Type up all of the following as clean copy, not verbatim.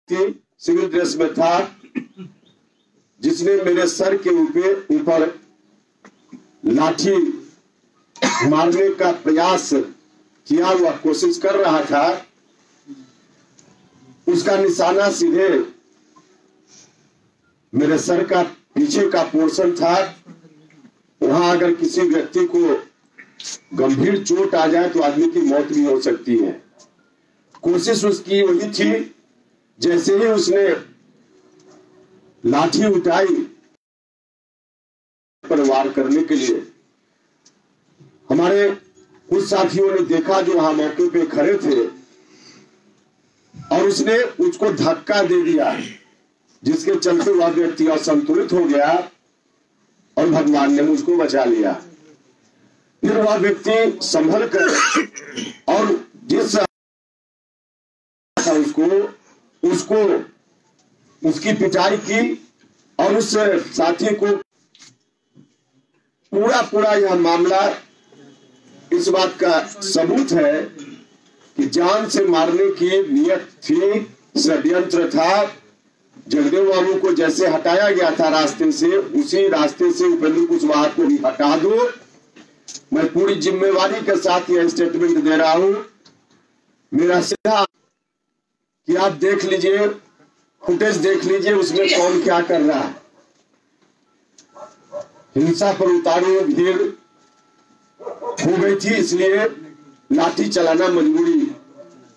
Civil dress में था, जिसने मेरे सर के ऊपर लाठी मारने का प्रयास किया हुआ कोशिश कर रहा था। उसका निशाना सीधे मेरे सर का पीछे का पोर्शन था। वहां अगर किसी व्यक्ति को गंभीर चोट आ जाए तो आदमी की मौत भी हो सकती है। कोशिश उसकी वही थी, जैसे ही उसने लाठी उठाई पर वार करने के लिए, हमारे कुछ साथियों ने देखा जो वहां मौके पे खड़े थे, और उसने उसको धक्का दे दिया, जिसके चलते वह व्यक्ति असंतुलित हो गया और भगवान ने मुझको बचा लिया। फिर वह व्यक्ति संभल कर और जिस उसको उसकी पिटाई की, और उस साथी को पूरा यह मामला इस बात का सबूत है कि जान से मारने की नियत थी, षड्यंत्र था। जगदेव बाबू को जैसे हटाया गया था रास्ते से, उसी रास्ते से उपेंद्र कुशवाहा को भी हटा दो। मैं पूरी जिम्मेवारी के साथ यह स्टेटमेंट दे रहा हूं। मेरा सीधा कि आप देख लीजिए, फुटेज देख लीजिए, उसमें कौन क्या कर रहा है। हिंसा पर उतारू भीड़ हो गई थी, इसलिए लाठी चलाना मजबूरी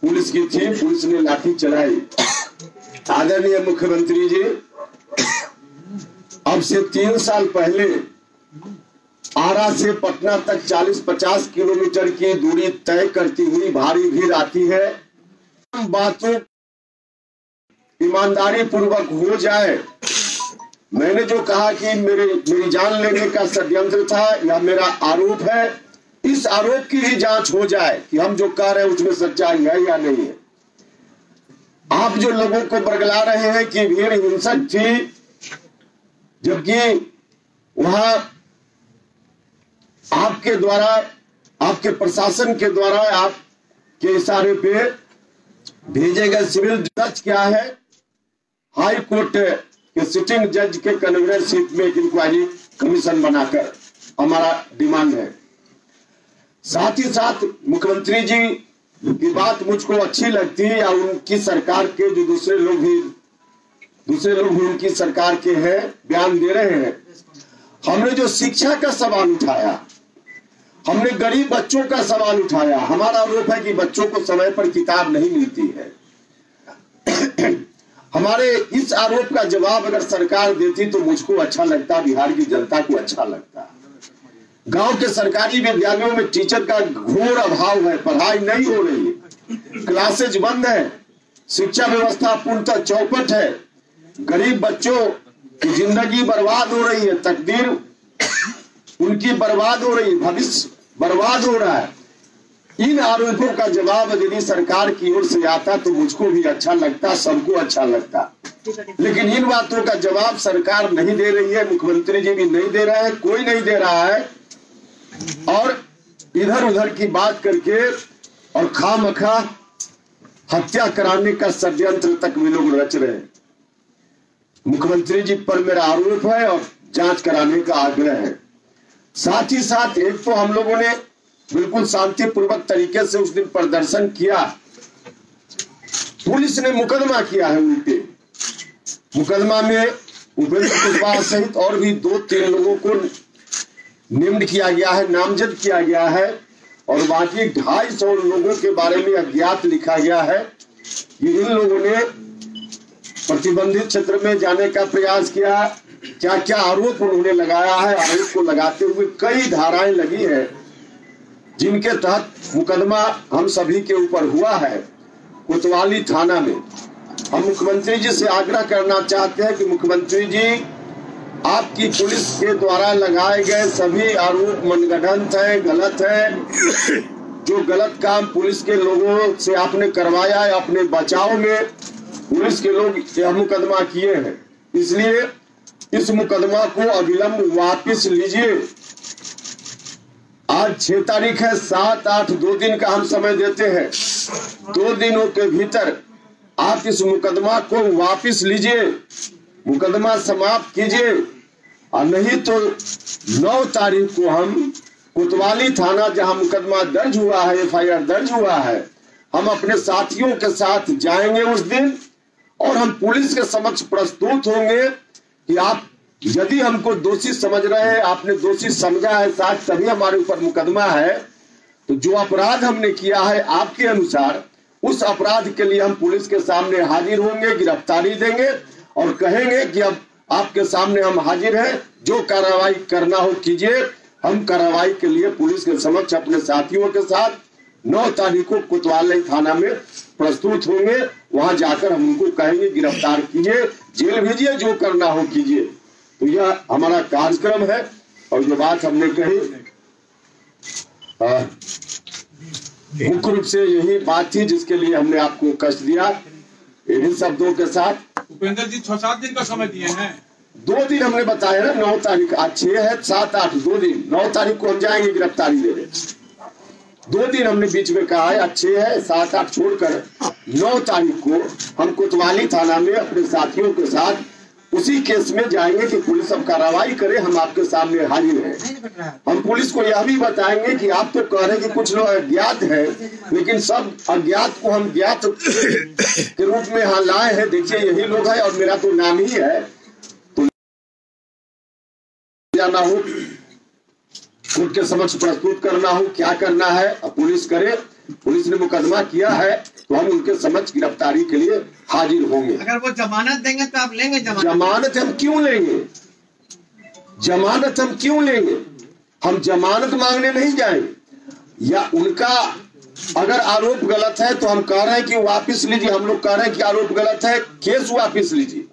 पुलिस की थी। पुलिस ने लाठी चलाई। आदरणीय मुख्यमंत्री जी, अब से 3 साल पहले आरा से पटना तक 40-50 किलोमीटर की दूरी तय करती हुई भारी भीड़ आती है। बातों ईमानदारी पूर्वक हो जाए। मैंने जो कहा कि मेरी जान लेने का षड्यंत्र था, यह मेरा आरोप है। इस आरोप की ही जांच हो जाए कि हम जो कह रहे हैं उसमें सच्चाई है या नहीं है। आप जो लोगों को बरगला रहे हैं कि भीड़ हिंसक थी, जबकि वहां आपके द्वारा, आपके प्रशासन के द्वारा, आपके इशारे पे भेजे गए सिविल जज क्या है, हाई कोर्ट के सिटिंग जज के कन्वीनरशिप में एक इंक्वायरी कमीशन बनाकर हमारा डिमांड है। साथ ही साथ मुख्यमंत्री जी की बात मुझको अच्छी लगती है, या उनकी सरकार के जो दूसरे लोग भी उनकी सरकार के हैं, बयान दे रहे हैं। हमने जो शिक्षा का सवाल उठाया, हमने गरीब बच्चों का सवाल उठाया। हमारा आरोप है कि बच्चों को समय पर किताब नहीं मिलती है। हमारे इस आरोप का जवाब अगर सरकार देती तो मुझको अच्छा लगता, बिहार की जनता को अच्छा लगता। गांव के सरकारी विद्यालयों में टीचर का घोर अभाव है, पढ़ाई नहीं हो रही है, क्लासेज बंद है, शिक्षा व्यवस्था पूर्णतः चौपट है, गरीब बच्चों की जिंदगी बर्बाद हो रही है, तकदीर उनकी बर्बाद हो रही है, भविष्य बर्बाद हो रहा है। इन आरोपों का जवाब यदि सरकार की ओर से आता तो मुझको भी अच्छा लगता, सबको अच्छा लगता। लेकिन इन बातों का जवाब सरकार नहीं दे रही है, मुख्यमंत्री जी भी नहीं दे रहे हैं, कोई नहीं दे रहा है। और इधर उधर की बात करके और खामखा हत्या कराने का षड्यंत्र तक वे लोग रच रहे हैं। मुख्यमंत्री जी पर मेरा आरोप है और जांच कराने का आग्रह है। साथ ही साथ एक तो हम लोगों ने बिल्कुल शांतिपूर्वक तरीके से उस दिन प्रदर्शन किया, पुलिस ने मुकदमा किया है उनके। मुकदमा में उपेंद्र कुशवाहा सहित और भी 2-3 लोगों को निम्न किया गया है, नामजद किया गया है, और बाकी 250 लोगों के बारे में अज्ञात लिखा गया है कि इन लोगों ने प्रतिबंधित क्षेत्र में जाने का प्रयास किया। क्या क्या आरोप उन्होंने लगाया है, आरोप को लगाते हुए कई धाराएं लगी है, जिनके तहत मुकदमा हम सभी के ऊपर हुआ है कोतवाली थाना में। हम मुख्यमंत्री जी से आग्रह करना चाहते हैं कि मुख्यमंत्री जी, आपकी पुलिस के द्वारा लगाए गए सभी आरोप मनगढ़ंत है, गलत है। जो गलत काम पुलिस के लोगों से आपने करवाया है, अपने बचाव में पुलिस के लोग यह मुकदमा किए हैं, इसलिए इस मुकदमा को अविलंब वापस लीजिए। आज 6 तारीख है, 7, 8 2 दिन का हम समय देते हैं। 2 दिनों के भीतर आप इस मुकदमा को वापस लीजिए, मुकदमा समाप्त कीजिए, और नहीं तो 9 तारीख को हम कोतवाली थाना जहां मुकदमा दर्ज हुआ है, FIR दर्ज हुआ है, हम अपने साथियों के साथ जाएंगे उस दिन और हम पुलिस के समक्ष प्रस्तुत होंगे कि आप यदि हमको दोषी समझ रहे हैं, आपने दोषी समझा है शायद तभी हमारे ऊपर मुकदमा है, तो जो अपराध हमने किया है आपके अनुसार उस अपराध के लिए हम पुलिस के सामने हाजिर होंगे, गिरफ्तारी देंगे और कहेंगे कि अब आपके सामने हम हाजिर हैं, जो कार्रवाई करना हो कीजिए। हम कार्रवाई के लिए पुलिस के समक्ष अपने साथियों के साथ 9 तारीख को कोतवाली थाना में प्रस्तुत होंगे। वहां जाकर हम उनको कहेंगे गिरफ्तार कीजिए, जेल भेजिए, जो करना हो कीजिए। तो यह हमारा कार्यक्रम है और जो बात हमने कही मुख्य रूप से यही बात थी जिसके लिए हमने आपको कष्ट दिया। इन्हीं शब्दों के साथ उपेंद्र जी 6-7 दिन का समय दिए हैं। 2 दिन हमने बताया ना, 9 तारीख, आज 6 है, 7, 8, 2 दिन। 9 तारीख को हम जाएंगे गिरफ्तारी देने। 2 दिन हमने बीच में कहा है, आज 6 है, 7, 8 छोड़कर 9 तारीख को हम कोतवाली थाना में अपने साथियों के साथ उसी केस में जाएंगे कि पुलिस अब कार्रवाई करे, हम आपके सामने हाजिर हैं। हम पुलिस को यह भी बताएंगे कि आप तो कह रहे हैं कि कुछ लोग अज्ञात हैं, लेकिन सब अज्ञात को हम ज्ञात के रूप में यहाँ लाए हैं। देखिए यही लोग हैं और मेरा तो नाम ही है, तो जाना हो, कोर्ट के समक्ष प्रस्तुत करना हो, क्या करना है अब पुलिस करे। पुलिस ने मुकदमा किया है तो हम उनके समक्ष गिरफ्तारी के लिए हाजिर होंगे। अगर वो जमानत देंगे तो आप लेंगे जमानत? जमानत हम क्यों लेंगे, जमानत हम क्यों लेंगे? हम जमानत मांगने नहीं जाएंगे। या उनका अगर आरोप गलत है तो हम कह रहे हैं कि वापस लीजिए। हम लोग कह रहे हैं कि आरोप गलत है, केस वापस लीजिए।